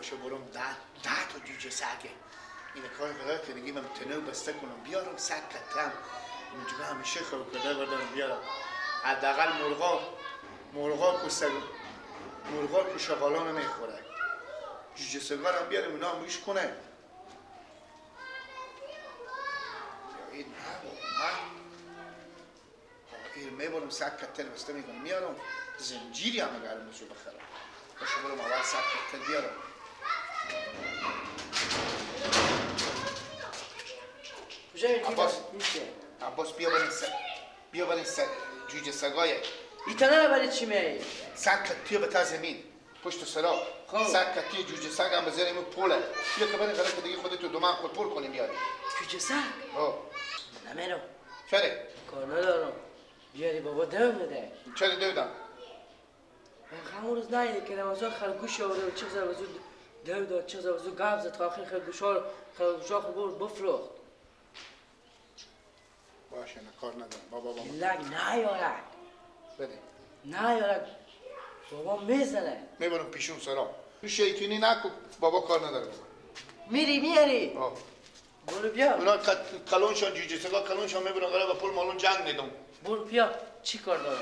باشه برم ده تا جوجه سگه این کار خدا که دیگه من تنو بسته کنم بیارم سگ کتم اونجا همیشه خوب کرده بردارم بیارم حداقل مرغا که شغالا نمیخوره جوجه سگار هم بیارم اونا هم ریش کنه این این میبرم سگ کتل بسته میکنم میارم زنجیری هم اگرم نشو بخرم باشه برم اول سگ کتل بیارم عباس بیا بریم جوجه سگای ایتانه رو برای چی میایی؟ سگ کتیه به تا زمین پشت سرا سگ کتیه جوجه سگ هم بذاریم اون پوله بیا که بریم غلط دیگه خودتو دومان خود پول کنیم بیاری جوجه سگ؟ نمیرم چرا؟ کار ندارم بیاری بابا دو بده چرا دو دم؟ همون روز نایده که نمازا خرگوش آورده و چه زبازو دو داد چه زبازو گاب زد تا آخر خرگوشا خود بفروخت باشه نه کار ندارم بابا لگ نیارد بده نیارد بابا میزنه میبرم پیشون سرا تو شیطونی نکو بابا کار نداره میاری برو بیا اونا کلونشان جوجه سگا کلونشان میبرن قرار با پول مالون جنگ میدم برو بیا چی کار داره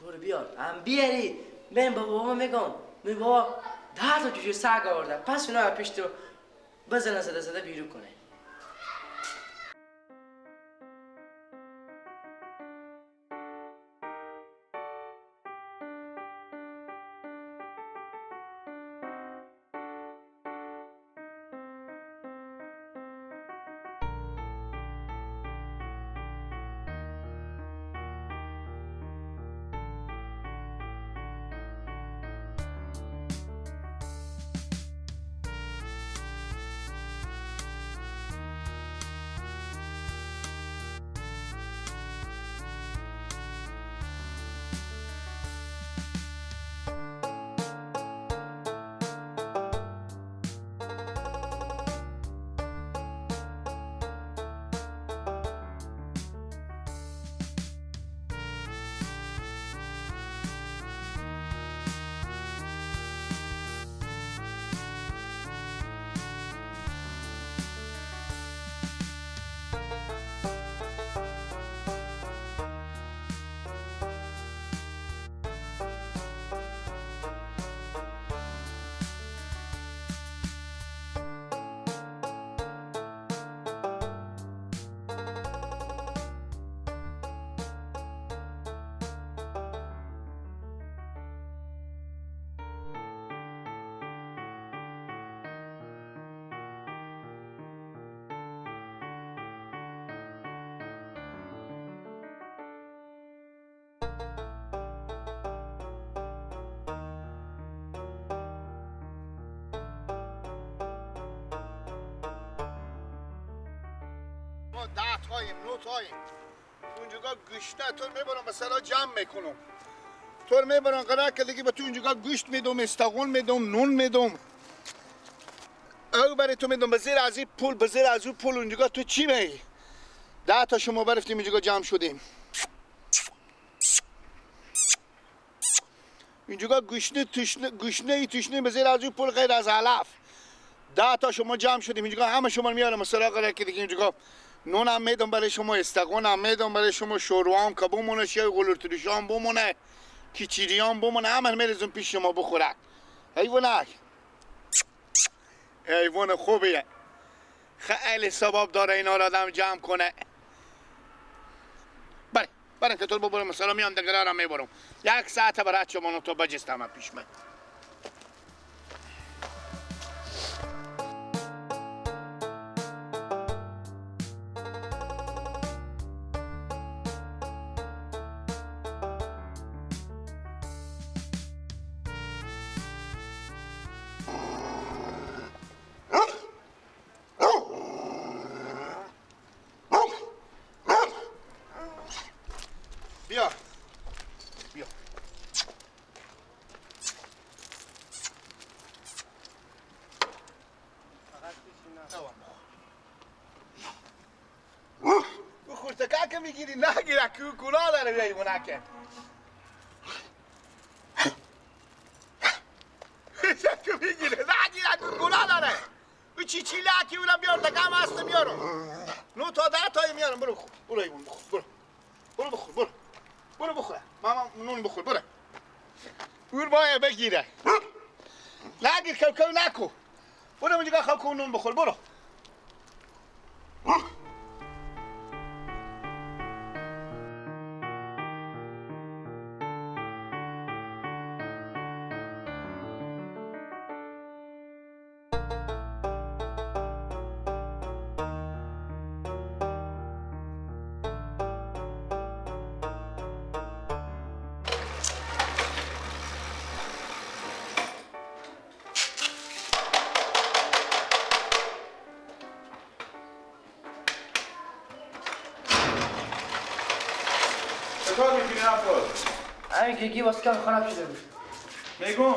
برو بیا هم بیاری من با بابا میگم بابا 10 تا جوجه سگ آورده پس اونا پیش تو بزنه زده بیرون کنه ما 10 تاییم 9 تاییم اونجا گوشته تو میبرم مثلا جمع میکنم تو میبرم قرار که دیگه به تو اونجا گوشت میدم استقون میدم نون میدم او برای تو میدم به زیر از این پول به زیر از اون پول اونجا تو چی میگی 10 تا شما برفتیم اونجا جمع شدیم اونجا گوشنه به زیر از اون پول غیر از علف 10 تا شما جمع شدیم اینجا همه شما میارم مثلا قرار که دیگه اینجا نون هم میدم برای شما استقون هم میدم برای شما شوروا هم که بمونه شای گلورتریش هم بمونه کیچیری هم بمونه همه میرزم پیش شما بخورک حیوانک حیوان خوبیه خیلی ثواب داره اینا را آدم جمع کنه برای که تو ببرم مثلا میام دگرارم میبرم 1 ساعت برای شما تو بجستم پیش من بیا بیا خورتکه که میگیری نگیره که کلا داره بیایی منکه چکو میگیره نگیره گناه داره او چی لکی اونم بیار دکم هست میارم 9 تا 10 تایی میارم برو بخور برو ایوون بخور برو بخور برو بخوره ماما نون بخور برو اون باید بگیره نگیر کلکل نکو برو اونجا خلکو نون بخور برو کار میکنی افراد؟ همین که گی واسه کم خراب شده بود میگم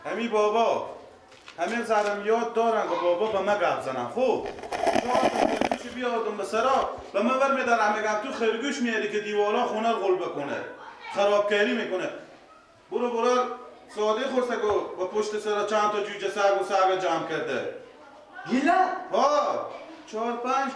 همی بابا همه زرم یاد دارن که بابا به من گفت زنن خوب خرگوش بیاردم به سرا به من ور میدارم میگم تو خرگوش میاری که دیوالا خونه غل بکنه خرابکاری میکنه برو ساده خورسگو با پشت سرا چند تا جوجه سگ و سگ جمع کرده گیلا؟ ها 4-5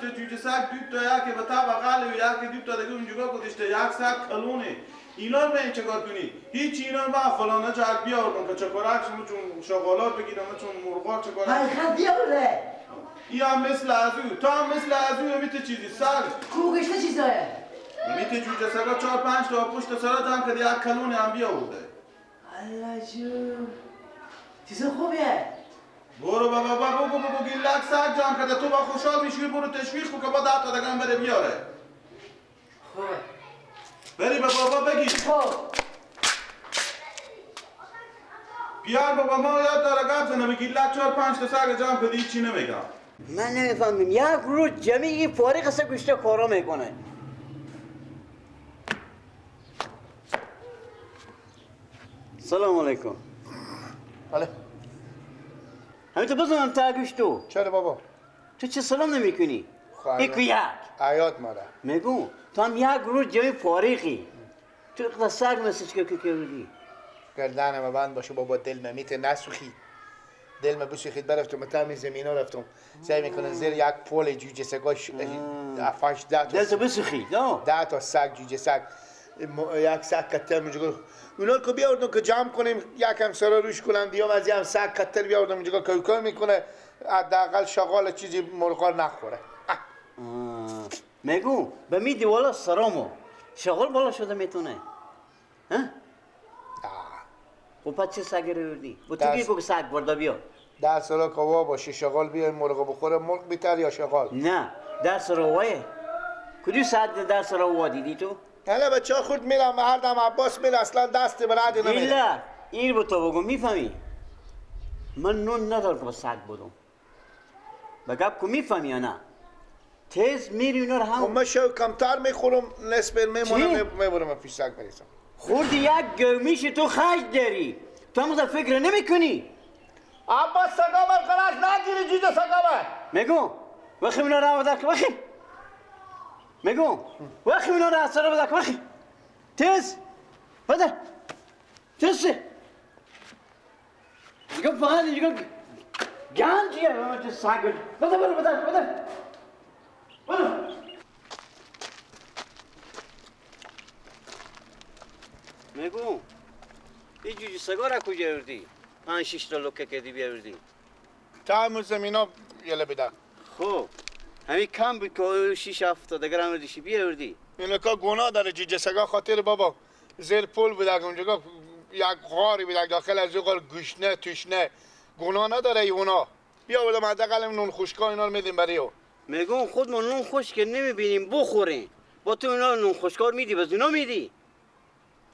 تا جوجه سگ دو تا یکی به تا بغل و یکی دو تا دیگه اونجا گذاشته یک سگ کلونه اینا به این چه کار کنی؟ هیچ اینا با فلانه جهت بیاردم که چکارکشون چون شغالات بگیرم چون مرغا چکارک خب بیاره ای هم مثل ازو تو هم مثل ازو میته چیزی سگ کوگشته چیزایه میته جوجه سگا 4-5 تا پشت سرا جمع کرده یک کلونه هم بیاورده الله جون چیز خوبیه برو بابا بگو گیلک سگ جمع کرده تو با خوشحال میشی برو تشویق کن که با 10 تا دیگه هم بره بیاره خوبه بری به بابا بگی خب بیار بابا ما یاد داره گفت زنه بگی لک 4-5 تا سگ جمع کردی هیچی نمیگم من نمیفهمم یک روز جمعی فارغ است گوشت کارا میکنه سلام علیکم بله همین تو بزنم تا گوشتو چرا بابا تو چه سلام نمی کنی؟ ایکو یک عیاد ماده میگو تو هم یک روز جمعی فارغی تو اقتا سگ مسیج که بودی گردن ما بند باشه بابا دل ما میته نسوخی دل ما بسوخید برفتم متهم زمین ها رفتم سعی میکنن زیر یک پول جوجه سگاش 7-8 10 دل تو بسخی نه 10 تا سگ جوجه سگ یک سگ کتر میگه اونا که بیاردن که جمع کنیم یکم سرا روش کنن دیام از هم سگ کتر بیاردن میگه کوکو میکنه حداقل شغال چیزی مرغا نخوره میگو به می دیوالا سرامو شغل بالا شده میتونه ها؟ خب پس چه سگی رو بردی؟ با تو بگو که سگ برده بیا در سرا کوا باشه شغال بیای مرغ بخوره مرغ بیتر یا شغال نه در سراوایه کدی ساعت در سراوا دیدی تو؟ حالا بچه ها خود میرم هر دم عباس میره اصلا دست برد نمیره ایلا این با تو بگو میفهمی؟ من نون ندار که با سگ بودم بگب که میفهمی یا نه؟ تیز میری اونا رو خب هم من شو کمتر میخورم نصف میمونم میبرم پیش سگ بریسم خوردی یک گومیش تو خش داری تو هم مثلا فکر نمی کنی عباس سگا برقرار نگیری جیجه سگا بر میگو وقتی اونا رو آورده که وقتی میگو وقتی اونا رو اثر بده که وقتی تیز بده تیز دیگه فقط دیگه گنجیه من تو سگ بده میگو این جوجه سگا را کجا بردی؟ 5-6 تا لکه کردی بیاوردی تا همون زمین ها یله بیده خب همین کم بود که 6-7 تا دیگر هم دیشی بیاوردی اینو که گناه داره جیجه سگا خاطر بابا زیر پول بوده اونجا یک غاری بوده داخل از غار گوشنه توشنه گناه نداره ایونا بیا بودم حداقل نون خشکا اینا رو میدیم برای او میگم خود ما نون خشک نمیبینیم بخوریم با تو اینا نون خشکار میدی بس اینا میدی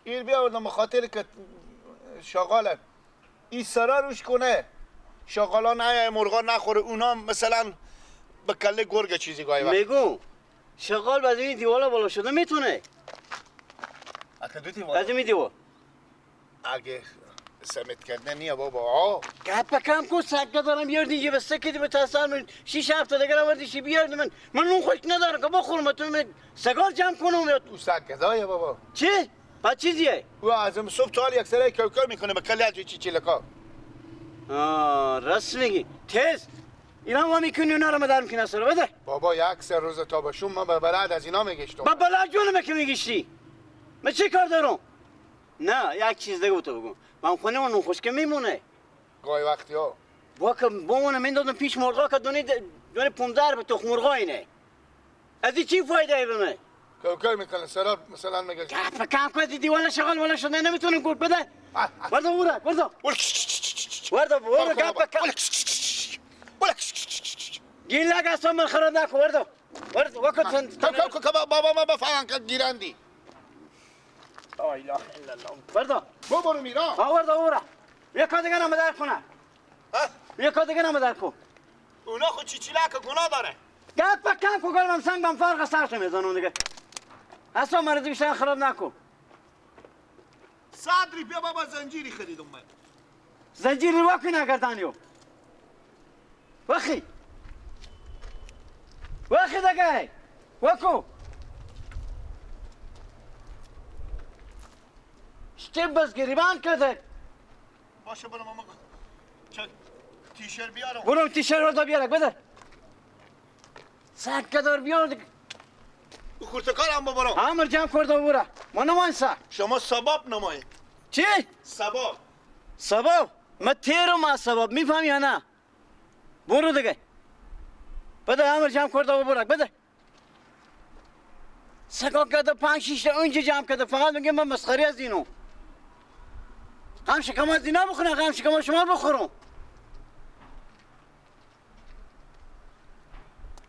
این بیا بودم خاطر که شغاله این سرا روش کنه شغالا نه مرغا نخوره اونا مثلا به کله گرگ چیزی گاهی وقت میگم شغال بعد این دیوالا بالا شده میتونه اگه دو بعد این دیوال اگه سمت کردن نیه بابا گپ کم کن سگه دارم بیاردی یه بسته کدی به تحصیل من 6 هفته دیگر آوردیشی بیارد من نون خشک ندارم که بخورم تو سگار جمع کنم او سگ گدایه بابا چی؟ بعد چیزیه؟ او از صبح تا حال یک سره کوکر میکنه به کلی از چی لکا. راست میگی. تیز اینا ما میکنی اونا رو مدار میکنه سر بده. بابا یک سر روز تا باشون ما به بلد از اینا میگشتم. با بلا جونم که میگشتی. من چی کار دارم؟ نه یک چیز دیگه تو بگم. من خونه اون خوشکه میمونه. گاهی وقتی ها. با اون من دادم پیش مرغا که دونه 15 به تخم مرغا اینه. از این چی فایده ای به من؟ کوکر میکنه سرا مثلا میگه گپ کم کن دیدی ولا شغل ولا شده نمیتونم گفت بده. وردا وردا وردا گپ کم. گیل لگا سومن خراب نکن وردا وقت بابا ما بفهم که گیرندی. لا اله الا الله. وردا برو میرا. وردا یک کار دیگه نمدار کنه. یک کار دیگه نمدار کن. اونا خود چی لکه گناه داره. گپ کم کن گلم سنگم فرق سرش میزنم دیگه. اصلا مرد بیشتر خراب نکن. صدری بیا بابا زنجیری خریدم من. زنجیری واقعی نگردانیو. وخی دیگه. وکو. شتی بس گریبان کرده. باشه برو ماما. چه تیشر بیارم. برو تیشر وردا بیارک بده. سگ کدار بیار دیگه. خورتکار هم برو. عمر جمع کرده برو. ما نمانسا. شما سباب نمایید. چی؟ سباب. سبب؟ من تیرم از سبب میفهمی یا نه؟ برو دیگه. بده عمر جمع کرده و برو بده. سگا کرده 5-6 تا اونجا جمع کرده فقط میگه من مسخری از اینو. غم شکم از اینا بخورم غم شکم از شما بخورم.